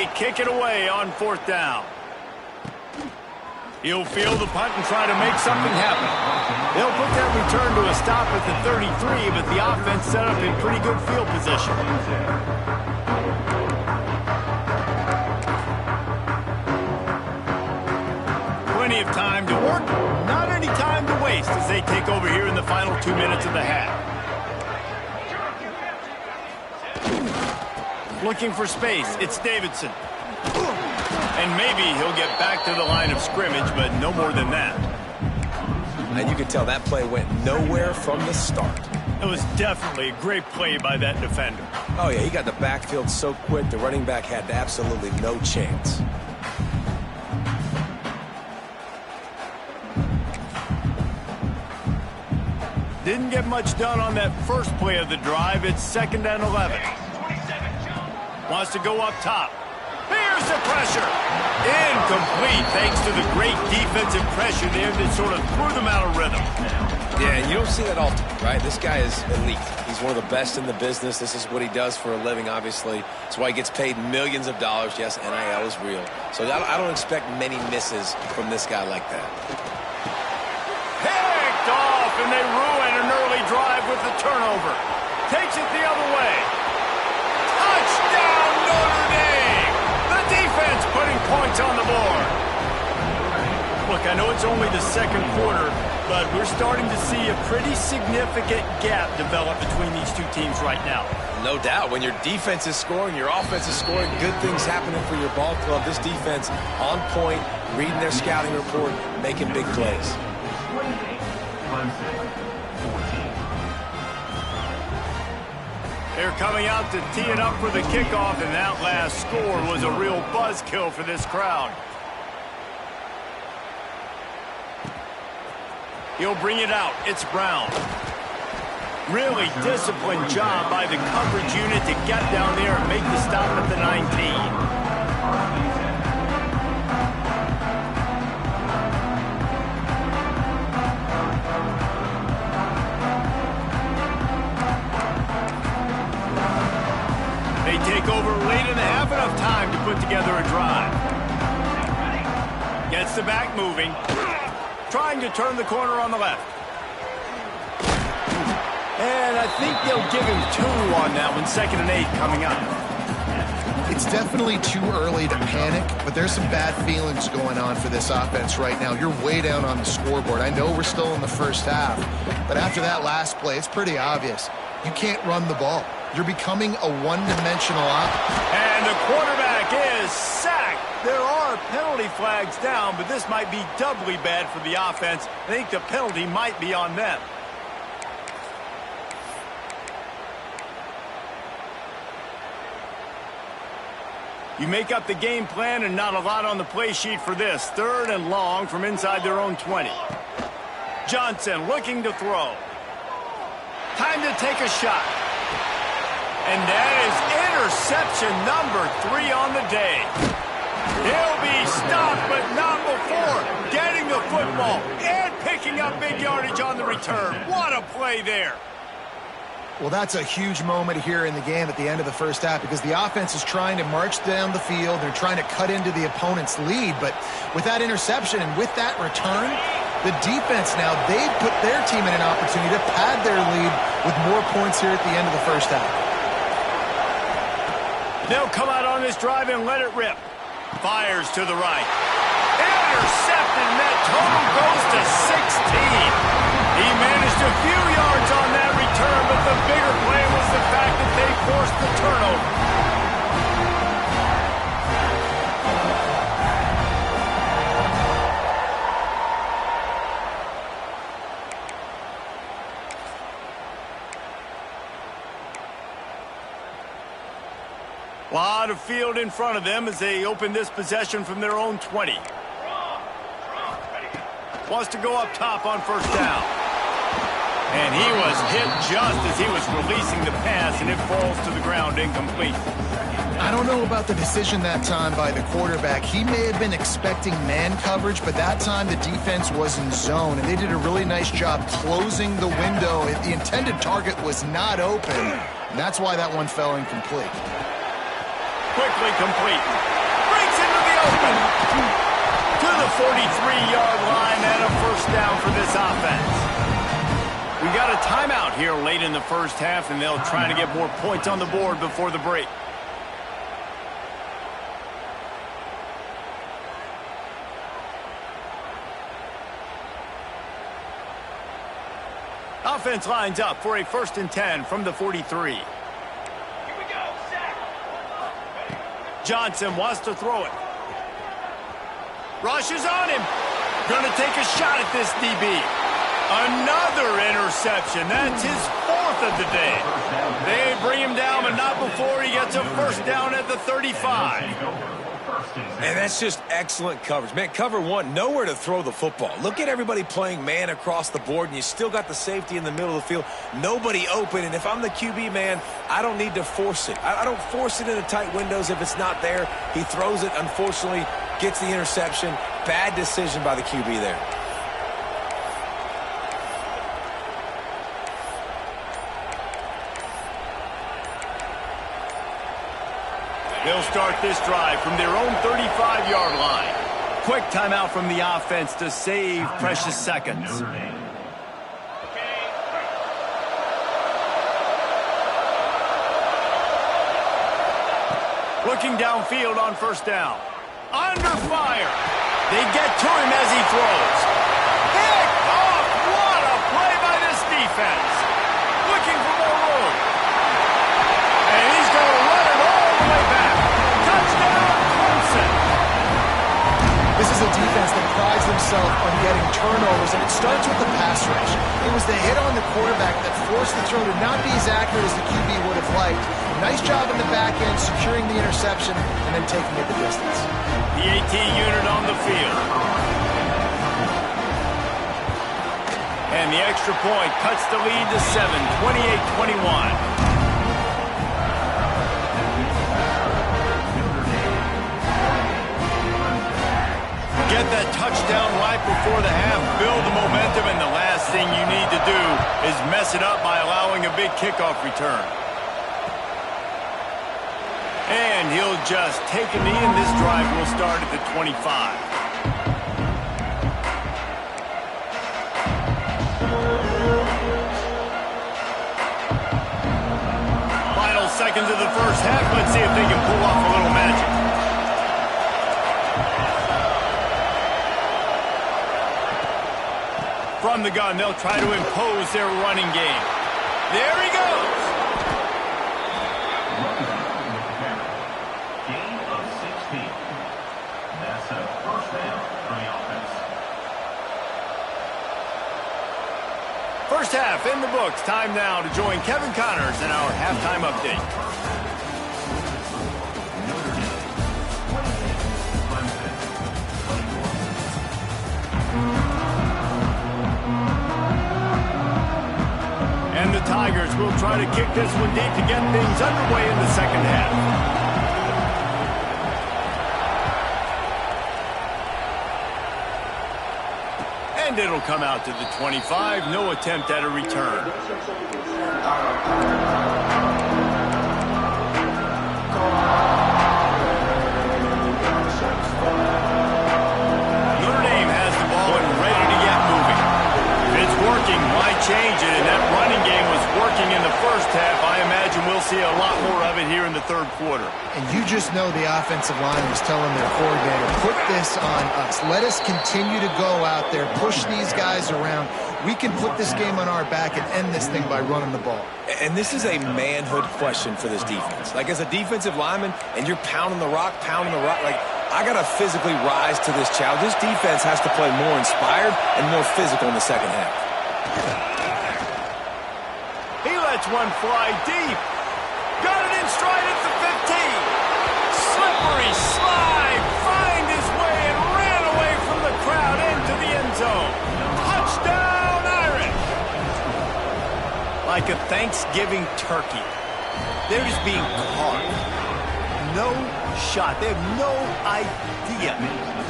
They kick it away on 4th down. He'll field the punt and try to make something happen. They'll put that return to a stop at the 33, but the offense set up in pretty good field position. Plenty of time to work, not any time to waste as they take over here in the final 2 minutes of the half. Looking for space, it's Davidson. And maybe he'll get back to the line of scrimmage, but no more than that. And you can tell that play went nowhere from the start. It was definitely a great play by that defender. Oh, yeah, he got the backfield so quick, the running back had absolutely no chance. Didn't get much done on that first play of the drive. It's 2nd and 11. Wants to go up top. Here's the pressure. Incomplete thanks to the great defensive pressure there that sort of threw them out of rhythm. Yeah, and you don't see that often, right? This guy is elite. He's one of the best in the business. This is what he does for a living, obviously. That's why he gets paid millions of dollars. Yes, NIL is real. So I don't expect many misses from this guy like that. Picked off, and they ruin an early drive with the turnover. Takes it the other way. Touchdown, Notre Dame! The defense putting points on the board. Look, I know it's only the 2nd quarter, but we're starting to see a pretty significant gap develop between these two teams right now. No doubt. When your defense is scoring, your offense is scoring, good things happening for your ball club. This defense on point, reading their scouting report, making big plays. They're coming out to tee it up for the kickoff, and that last score was a real buzzkill for this crowd. He'll bring it out. It's Brown. Really disciplined job by the coverage unit to get down there and make the stop at the 19. They take over late in the half, enough time to put together a drive. Gets the back moving. Trying to turn the corner on the left. And I think they'll give him 2 on that one. 2nd and 8 coming up. It's definitely too early to panic, but there's some bad feelings going on for this offense right now. You're way down on the scoreboard. I know we're still in the first half, but after that last play, it's pretty obvious. You can't run the ball. You're becoming a one-dimensional offense. And the quarterback is sacked. There are penalty flags down, but this might be doubly bad for the offense. I think the penalty might be on them. You make up the game plan and not a lot on the play sheet for this. 3rd and long from inside their own 20. Johnson looking to throw. Time to take a shot. And that is interception number 3 on the day. He'll be stopped, but not before getting the football and picking up big yardage on the return. What a play there. Well, that's a huge moment here in the game at the end of the first half because the offense is trying to march down the field. They're trying to cut into the opponent's lead, but with that interception and with that return, the defense now, they've put their team in an opportunity to pad their lead with more points here at the end of the first half. They'll come out on this drive and let it rip. Fires to the right. Intercepted, and that total goes to 16. He managed a few yards on that return, but the bigger play was the fact that they forced the turnover. A lot of field in front of them as they open this possession from their own 20. Wants to go up top on 1st down. And he was hit just as he was releasing the pass, and it falls to the ground incomplete. I don't know about the decision that time by the quarterback. He may have been expecting man coverage, but that time the defense was in zone, and they did a really nice job closing the window. The intended target was not open, and that's why that one fell incomplete. quickly complete. Breaks into the open. To the 43-yard line and a first down for this offense. We got a timeout here late in the first half, and they'll try to get more points on the board before the break. Offense lines up for a 1st and 10 from the 43. Here we go, Zach. Johnson wants to throw it. Rush is on him. Going to take a shot at this DB. Another interception. That's his 4th of the day. They bring him down, but not before he gets a first down at the 35. And that's just excellent coverage. Man, cover one, nowhere to throw the football. Look at everybody playing man across the board, and you still got the safety in the middle of the field. Nobody open, and if I'm the QB, man, I don't need to force it. I don't force it into tight windows if it's not there. He throws it, unfortunately, gets the interception. Bad decision by the QB there. They'll start this drive from their own 35-yard line. Quick timeout from the offense to save precious seconds. Looking downfield on first down. Under fire. They get to him as he throws. Picked off. What a play by this defense. Looking for more room. And he's going to run it all the way back. Touchdown, Clemson. This is a defense that prides themselves on getting turnovers, and it starts with the pass rush. It was the hit on the quarterback that forced the throw to not be as accurate as the QB would have liked. Nice job in the back end, securing the interception, and then taking it the distance. The AT unit on the field. And the extra point cuts the lead to 7, 28-21. Get that touchdown right before the half, build the momentum, and the last thing you need to do is mess it up by allowing a big kickoff return. And he'll just take a knee, and this drive will start at the 25. Final seconds of the first half. Let's see if they can pull off a little magic. From the gun, they'll try to impose their running game. There he goes. Gain of 16. That's a first down for the offense. First half in the books. Time now to join Kevin Connors in our halftime update. And the Tigers will try to kick this one deep to get things underway in the second half. And it'll come out to the 25. No attempt at a return. Notre Dame has the ball and ready to get moving. If it's working, why change it? And that running game was working in the first half. I imagine we'll see a lot more of it here in the third quarter. And you just know the offensive line was telling their coordinator, put this on us. Let us continue to go out there, push these guys around. We can put this game on our back and end this thing by running the ball. And this is a manhood question for this defense. Like, as a defensive lineman, and you're pounding the rock, like, I got to physically rise to this challenge. This defense has to play more inspired and more physical in the second half. He lets one fly deep. Got it in stride at the 15. Slippery slide. Find his way and ran away from the crowd into the end zone. Touchdown, Irish. Like a Thanksgiving turkey. They're just being carved. No shot. They have no idea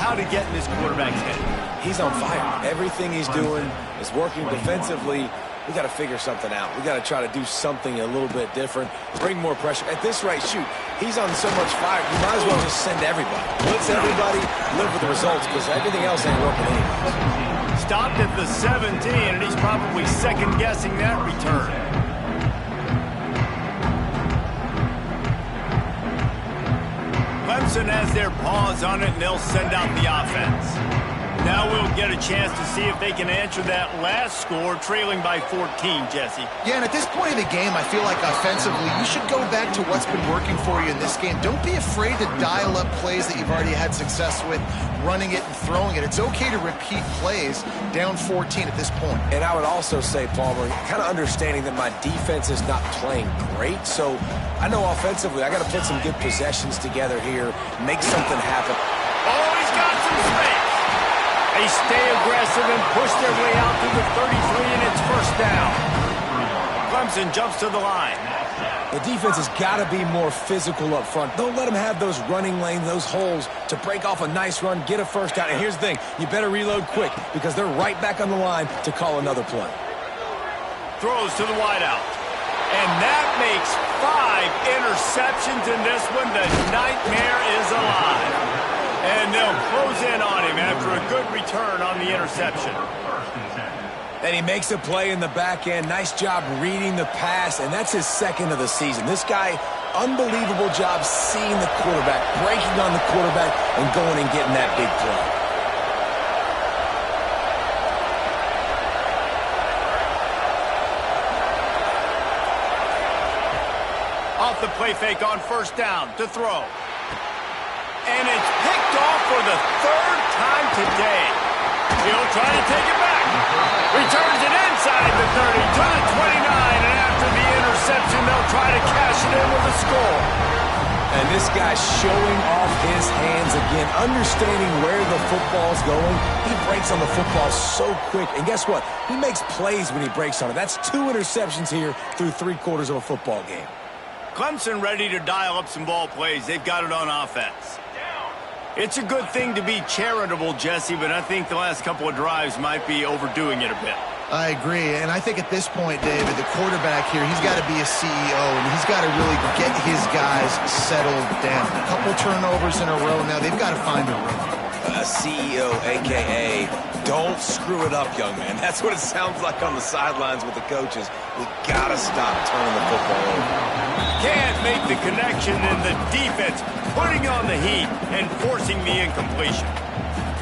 how to get in this quarterback's head. He's on fire. Everything he's doing is working defensively. we got to figure something out. We got to try to do something a little bit different, bring more pressure. At this rate, shoot, he's on so much fire, you might as well just send everybody. Blitz everybody, live with the results, because everything else ain't working anyways. Stopped at the 17, and he's probably second-guessing that return. Clemson has their paws on it, and they'll send out the offense. Now we'll get a chance to see if they can answer that last score, trailing by 14, Jesse. Yeah, and at this point in the game, I feel like offensively, you should go back to what's been working for you in this game. Don't be afraid to dial up plays that you've already had success with, running it and throwing it. It's okay to repeat plays down 14 at this point. And I would also say, Palmer, kind of understanding that my defense is not playing great, so I know offensively I got to put some good possessions together here, make something happen. Oh, he's got some space. They stay aggressive and push their way out to the 33, and it's first down. Clemson jumps to the line. The defense has got to be more physical up front. Don't let them have those running lanes, those holes to break off a nice run, get a first down. And here's the thing, you better reload quick because they're right back on the line to call another play. Throws to the wideout. And that makes 5 interceptions in this one. The nightmare is alive. And they'll close in on him after a good return on the interception. And he makes a play in the back end. Nice job reading the pass, and that's his second of the season. This guy, unbelievable job seeing the quarterback, breaking on the quarterback, and going and getting that big play. Off the play fake on first down to throw. And it's picked off for the 3rd time today. He'll try to take it back. Returns it inside the 30 to the 29. And after the interception, they'll try to cash it in with a score. And this guy's showing off his hands again, understanding where the football's going. He breaks on the football so quick. And guess what? He makes plays when he breaks on it. That's 2 interceptions here through 3 quarters of a football game. Clemson ready to dial up some ball plays. They've got it on offense. It's a good thing to be charitable, Jesse, but I think the last couple of drives might be overdoing it a bit. I agree, and I think at this point, David, the quarterback here, he's got to be a CEO, and he's got to really get his guys settled down. A couple turnovers in a row now. They've got to find a rhythm. A CEO, a.k.a. don't screw it up, young man. That's what it sounds like on the sidelines with the coaches. We got to stop turning the football over. Can't make the connection, and the defense putting on the heat and forcing the incompletion.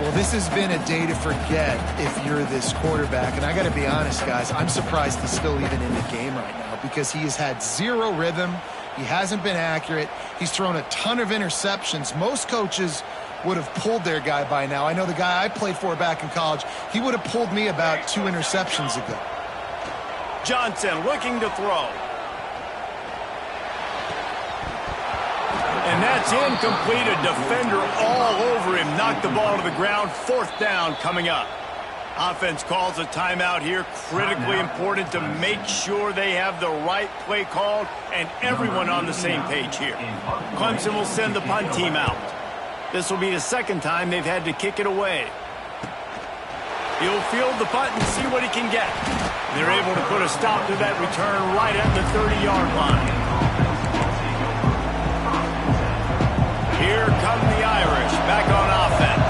Well, this has been a day to forget if you're this quarterback. And I got to be honest, guys, I'm surprised he's still even in the game right now because he has had 0 rhythm. He hasn't been accurate. He's thrown a ton of interceptions. Most coaches would have pulled their guy by now. I know the guy I played for back in college, he would have pulled me about 2 interceptions ago. Johnson looking to throw. And that's incomplete. A defender all over him. Knocked the ball to the ground. 4th down coming up. Offense calls a timeout here. Critically important to make sure they have the right play called and everyone on the same page here. Clemson will send the punt team out. This will be the 2nd time they've had to kick it away. He'll field the punt and see what he can get. They're able to put a stop to that return right at the 30-yard line. Here come the Irish back on offense.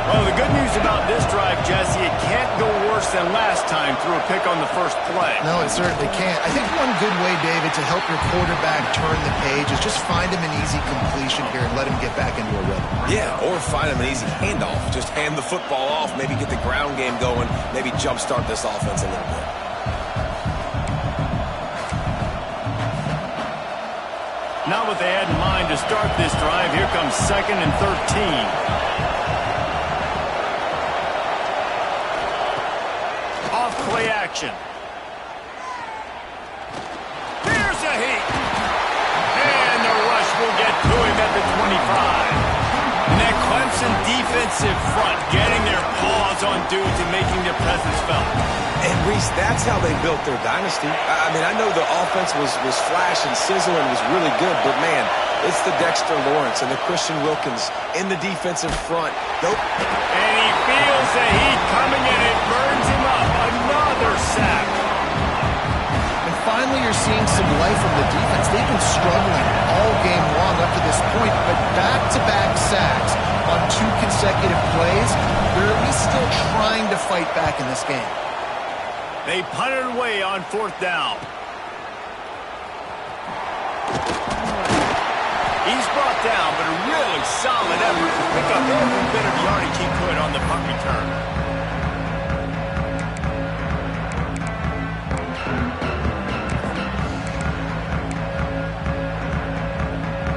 Well, the good news about this drive, Jesse, it can't go worse than last time through a pick on the first play. No, it certainly can't. I think one good way, David, to help your quarterback turn the page is just find him an easy completion here and let him get back into a rhythm. Yeah, or find him an easy handoff. Just hand the football off, maybe get the ground game going, maybe jumpstart this offense a little bit. Not what they had in mind to start this drive. Here comes 2nd and 13. Off play action. Here's a heat. And the rush will get to him at the 25. And that Clemson defensive front getting their paws on dudes and making their presence felt. And, Reese, that's how they built their dynasty. I mean, I know the offense was flash and sizzle and was really good, but, man, it's the Dexter Lawrence and the Christian Wilkins in the defensive front. Nope. And he feels the heat coming, and it burns him up. Another sack. point, but back-to-back sacks on 2 consecutive plays. They're at least still trying to fight back in this game. They punted away on 4th down. He's brought down, but a really solid effort to pick up every bit of yardage he could on the punt return.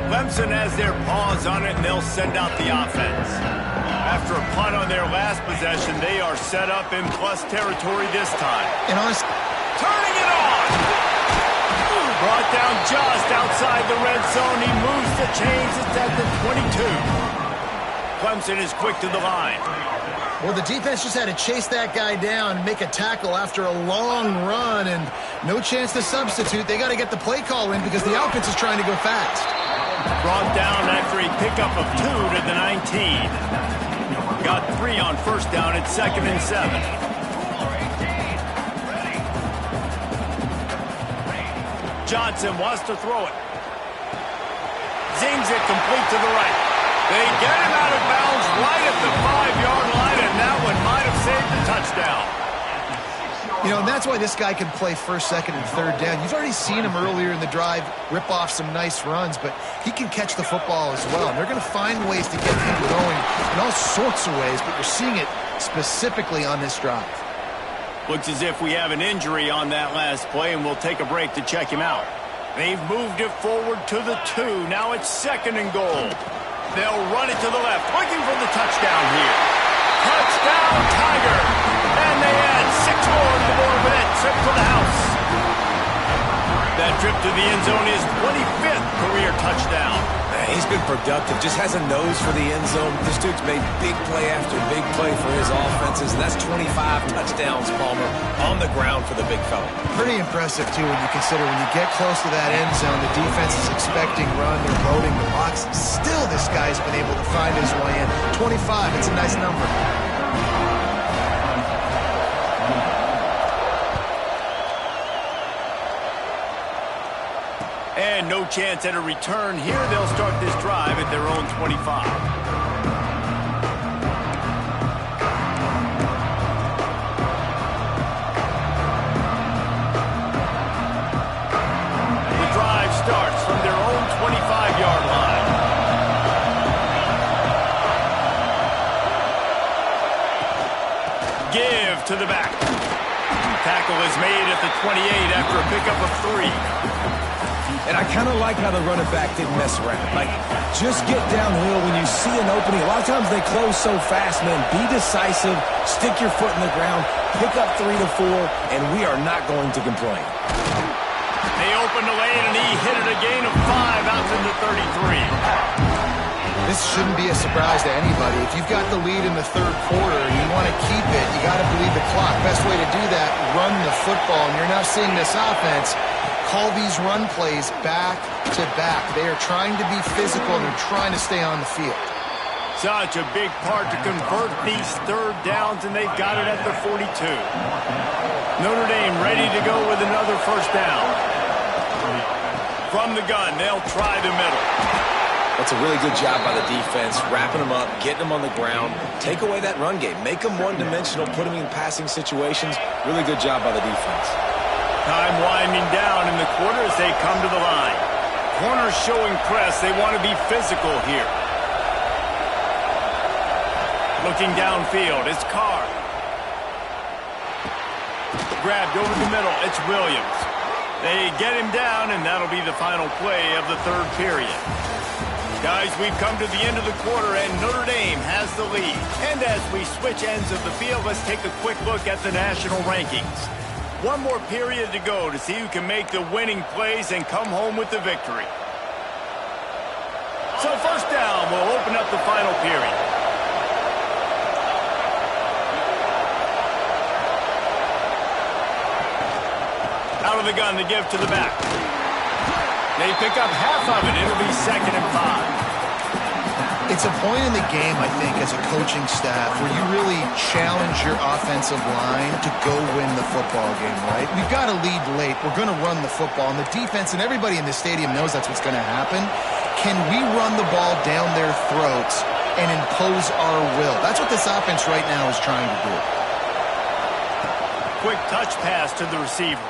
Clemson has their paws on it, and they'll send out the offense. After a punt on their last possession, they are set up in plus territory this time. And honestly, turning it on! Brought down just outside the red zone. He moves the chains. It's at the 22. Clemson is quick to the line. well, the defense just had to chase that guy down and make a tackle after a long run, and no chance to substitute. They got to get the play call in because the offense is trying to go fast. Brought down after a pickup of 2 to the 19. Got 3 on 1st down at 2nd and 7. Johnson wants to throw it. Zings it complete to the right. They get him out of bounds right at the 5-yard line, and that one might have saved the touchdown. You know, and that's why this guy can play 1st, 2nd, and 3rd down. You've already seen him earlier in the drive rip off some nice runs, but he can catch the football as well. And they're going to find ways to get him going in all sorts of ways, but you're seeing it specifically on this drive. Looks as if we have an injury on that last play, and we'll take a break to check him out. They've moved it forward to the 2. Now it's 2nd and goal. They'll run it to the left, looking for the touchdown here. Touchdown, Tiger! And they add 6 more to the board with that trip to the house. That trip to the end zone is 25th career touchdown. He's been productive, just has a nose for the end zone. This dude's made big play after big play for his offenses, and that's 25 touchdowns, Palmer, on the ground for the big fella. Pretty impressive, too, when you consider when you get close to that end zone, the defense is expecting run, they're loading the box. Still, this guy's been able to find his way in. 25, it's a nice number. And no chance at a return here. They'll start this drive at their own 25. The drive starts from their own 25-yard line. Give to the back. Tackle is made at the 28 after a pickup of 3. And I kind of like how the running back didn't mess around. Like, just get downhill when you see an opening. A lot of times they close so fast, man. Be decisive, stick your foot in the ground, pick up 3 to 4, and we are not going to complain. They opened the lane, and he hit it a gain of 5 out to the 33. This shouldn't be a surprise to anybody. If you've got the lead in the 3rd quarter and you want to keep it, you got to bleed the clock. Best way to do that, run the football. And you're now seeing this offense call these run plays back to back. They are trying to be physical, and they're trying to stay on the field. Such a big part to convert these 3rd downs, and they've got it at the 42. Notre Dame ready to go with another 1st down. From the gun, they'll try the middle. That's a really good job by the defense, wrapping them up, getting them on the ground. Take away that run game. Make them one-dimensional, put them in passing situations. Really good job by the defense. Time winding down in the quarter as they come to the line. Corners showing press. They want to be physical here. Looking downfield, it's Carr. Grabbed over the middle, it's Williams. They get him down, and that'll be the final play of the 3rd period. Guys, we've come to the end of the quarter, and Notre Dame has the lead. And as we switch ends of the field, let's take a quick look at the national rankings. One more period to go to see who can make the winning plays and come home with the victory. So 1st down will open up the final period. Out of the gun to give to the back. They pick up half of it. It'll be 2nd and 5. It's a point in the game, I think, as a coaching staff where you really challenge your offensive line to go win the football game, right? We've got to lead late. We're going to run the football. And the defense and everybody in the stadium knows that's what's going to happen. can we run the ball down their throats and impose our will? That's what this offense right now is trying to do. Quick touch pass to the receiver.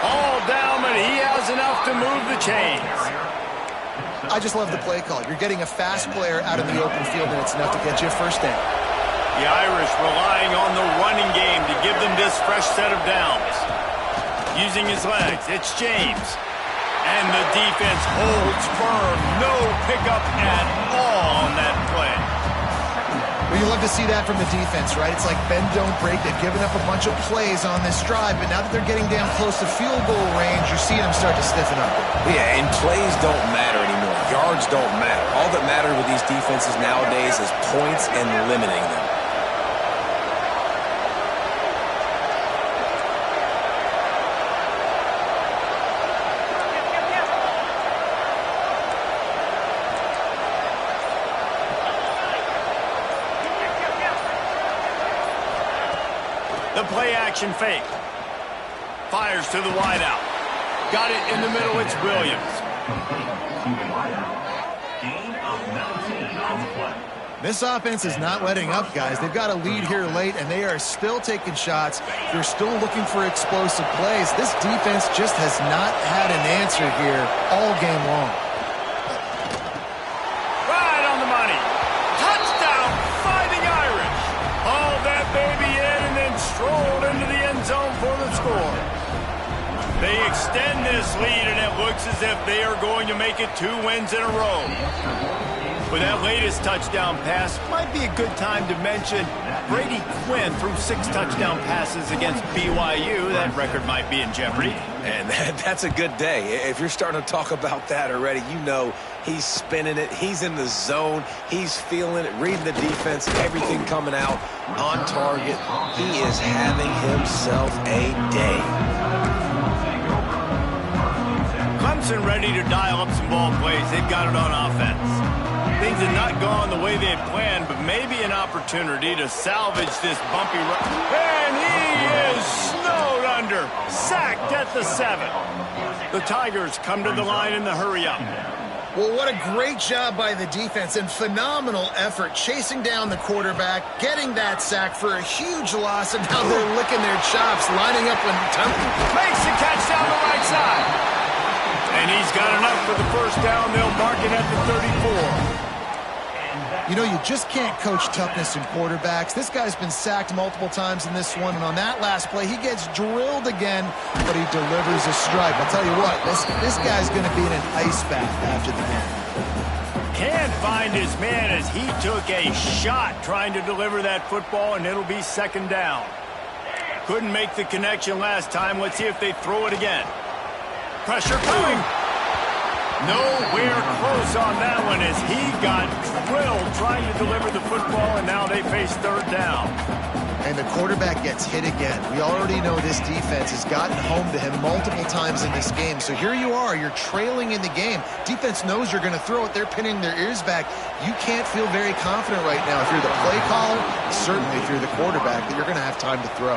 All down, but he has enough to move the chains. I just love the play call. You're getting a fast player out in the open field, and it's enough to get you a first down. The Irish relying on the running game to give them this fresh set of downs. Using his legs, it's James. And the defense holds firm. No pickup at all on that play. Well, you love to see that from the defense, right? It's like bend, don't break. They've given up a bunch of plays on this drive, but now that they're getting down close to field goal range, you're seeing them start to stiffen up. Yeah, and plays don't matter anymore. Yards don't matter. All that matters with these defenses nowadays is points and limiting them. The play-action fake. Fires to the wideout. Got it in the middle. It's Williams. This offense is not letting up, guys. They've got a lead here late, and they are still taking shots. They're still looking for explosive plays. This defense just has not had an answer here all game long. Right on the money. Touchdown, Fighting Irish. Hauled that baby in and then strolled into the end zone for the score. They extend this lead, and it looks as if they are going to make it 2 wins in a row. With that latest touchdown pass, might be a good time to mention Brady Quinn threw 6 touchdown passes against BYU. That record might be in jeopardy. And that's a good day. If you're starting to talk about that already, you know he's spinning it. He's in the zone. He's feeling it, reading the defense, everything coming out on target. He is having himself a day. Clemson ready to dial up some ball plays. They've got it on offense. Things have not gone the way they had planned, but maybe an opportunity to salvage this bumpy run. And he is snowed under. Sacked at the 7. The Tigers come to the line in the hurry-up. Well, what a great job by the defense and phenomenal effort chasing down the quarterback, getting that sack for a huge loss, and now they're licking their chops, lining up when Temple makes the catch down the right side. And he's got enough for the first down. They'll mark it at the 34. You know, you just can't coach toughness in quarterbacks. This guy's been sacked multiple times in this one, and on that last play, he gets drilled again, but he delivers a strike. I'll tell you what, this guy's going to be in an ice bath after the game. Can't find his man as he took a shot trying to deliver that football, and it'll be 2nd down. Couldn't make the connection last time. Let's see if they throw it again. Pressure coming. Nowhere close on that one as he got drilled trying to deliver the football, and now they face 3rd down. And the quarterback gets hit again. We already know this defense has gotten home to him multiple times in this game. So here you are, you're trailing in the game. Defense knows you're going to throw it. They're pinning their ears back. You can't feel very confident right now if you're the play caller, certainly if you're the quarterback, that you're going to have time to throw.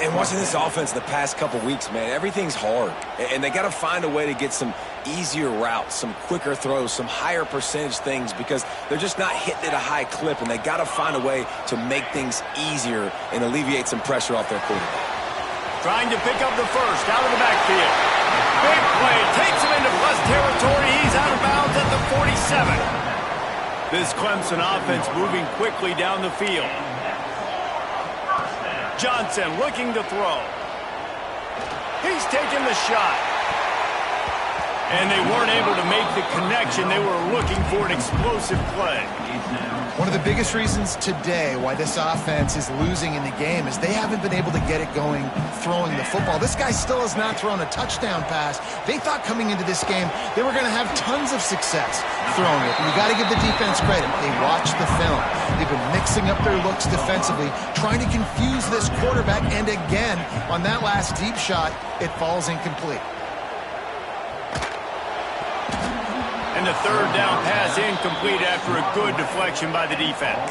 And watching this offense the past couple weeks, man, everything's hard. And they got to find a way to get some easier routes, some quicker throws, some higher percentage things because they're just not hitting at a high clip, and they got to find a way to make things easier and alleviate some pressure off their quarterback. Trying to pick up the first out of the backfield. Big play. Takes him into plus territory. He's out of bounds at the 47. This Clemson offense moving quickly down the field. Johnson looking to throw. He's taking the shot. And they weren't able to make the connection. They were looking for an explosive play. One of the biggest reasons today why this offense is losing in the game is they haven't been able to get it going throwing the football. This guy still has not thrown a touchdown pass. They thought coming into this game they were going to have tons of success throwing it. You got to give the defense credit. They watched the film. They've been mixing up their looks defensively, trying to confuse this quarterback, and again, on that last deep shot, it falls incomplete. And the 3rd down pass incomplete after a good deflection by the defense.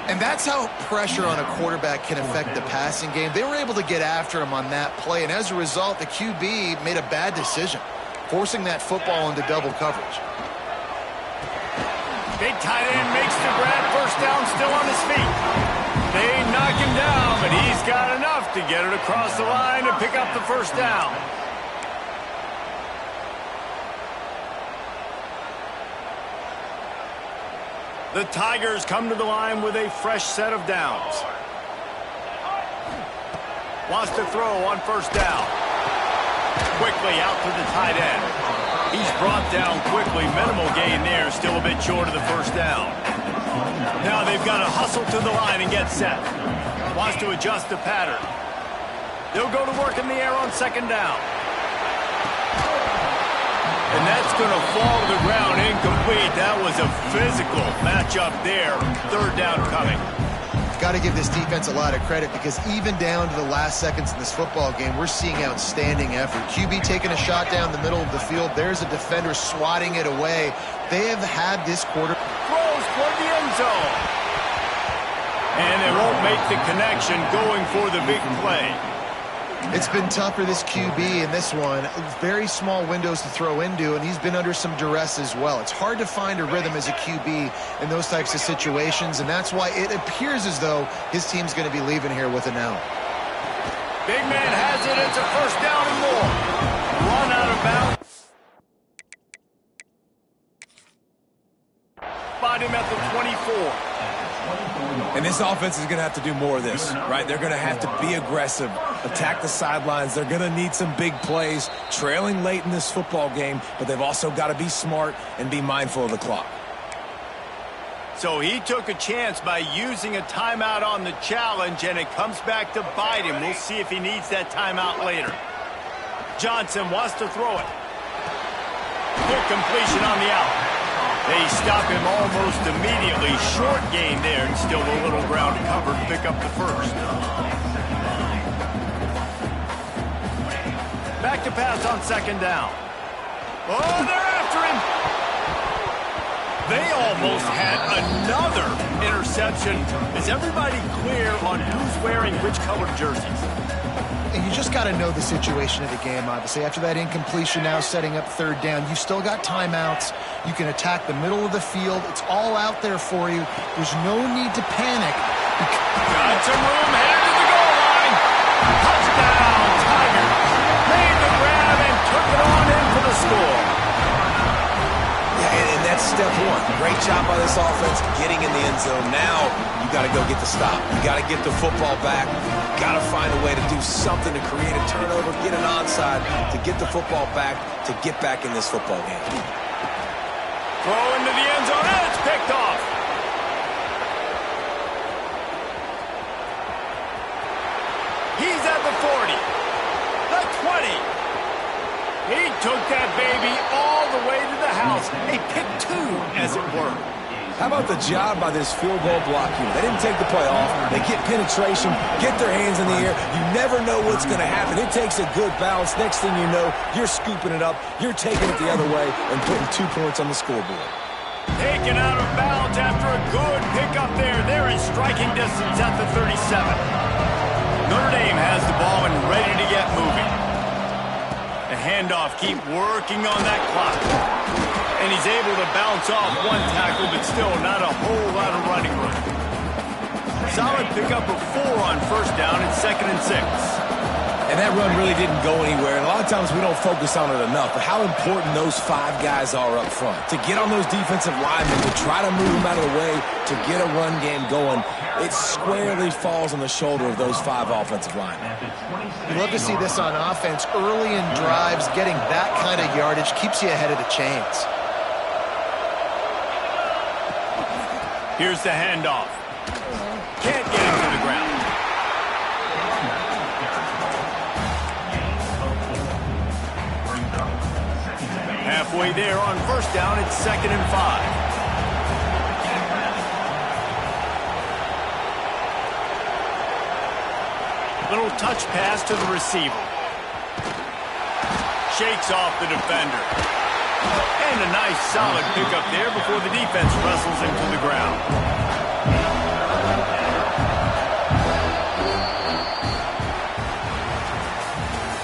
And that's how pressure on a quarterback can affect the passing game. They were able to get after him on that play, and as a result, the QB made a bad decision. forcing that football into double coverage. Big tight end makes the grab, first down, still on his feet. They knock him down, but he's got enough to get it across the line and pick up the first down. The Tigers come to the line with a fresh set of downs. Wants to throw on first down. Quickly out to the tight end. He's brought down quickly. Minimal gain there. Still a bit short of the first down. Now they've got to hustle to the line and get set. Wants to adjust the pattern. They'll go to work in the air on second down. And that's going to fall to the ground incomplete. That was a physical matchup there. Third down coming. Got to give this defense a lot of credit because even down to the last seconds in this football game, we're seeing outstanding effort. QB taking a shot down the middle of the field. There's a defender swatting it away. They have had this quarter. Throws toward the end zone. And they won't make the connection going for the big play. It's been tough for this QB in this one. Very small windows to throw into, and he's been under some duress as well. It's hard to find a rhythm as a QB in those types of situations, and that's why it appears as though his team's going to be leaving here with an L. Big man has it. It's a first down and more. Run out of bounds. Spot him at the 24. And this offense is going to have to do more of this, right? They're going to have to be aggressive, attack the sidelines. They're going to need some big plays, trailing late in this football game, but they've also got to be smart and be mindful of the clock. So he took a chance by using a timeout on the challenge, and it comes back to bite him. We'll see if he needs that timeout later. Johnson wants to throw it. Quick completion on the out. They stop him almost immediately. Short gain there, and still a little ground to cover to pick up the first. Back to pass on second down. Oh, they're after him. They almost had another interception. Is everybody clear on who's wearing which colored jerseys? And you just got to know the situation of the game, obviously. After that incompletion, now setting up third down, you still got timeouts. You can attack the middle of the field. It's all out there for you. There's no need to panic. Got some room, headed to the goal line. Touchdown, Tigers. Made the grab and took it on in for the score. Yeah, and that's step one. Great job by this offense getting in the end zone. Now you got to go get the stop. You got to get the football back. Got to find a way to do something to create a turnover, get an onside, to get the football back, to get back in this football game. Throw into the end zone, and it's picked off. He's at the 40, the 20. He took that baby all the way to the house. A pick two, as it were. How about the job by this field goal block unit? They didn't take the play off. They get penetration, get their hands in the air. You never know what's going to happen. It takes a good bounce. Next thing you know, you're scooping it up. You're taking it the other way and putting 2 points on the scoreboard. Taken out of bounds after a good pickup there. They're in striking distance at the 37. Notre Dame has the ball and ready to get moving. The handoff, keep working on that clock. And he's able to bounce off one tackle, but still not a whole lot of running room. Solid pickup of 4 on first down and 2nd and 6. And that run really didn't go anywhere. And a lot of times we don't focus on it enough, but how important those 5 guys are up front. To get on those defensive linemen, to try to move them out of the way, to get a run game going, it squarely falls on the shoulder of those 5 offensive linemen. You love to see this on offense. Early in drives, getting that kind of yardage keeps you ahead of the chains. Here's the handoff. Can't get him to the ground. Halfway there on first down, it's 2nd and 5. Little touch pass to the receiver. Shakes off the defender. And a nice solid pickup there before the defense wrestles him to the ground.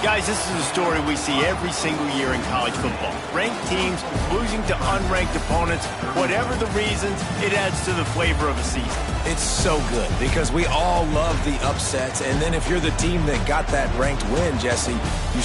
Got Guys, this is a story we see every single year in college football. Ranked teams losing to unranked opponents. Whatever the reasons, it adds to the flavor of a season. It's so good because we all love the upsets. And then if you're the team that got that ranked win, Jesse, you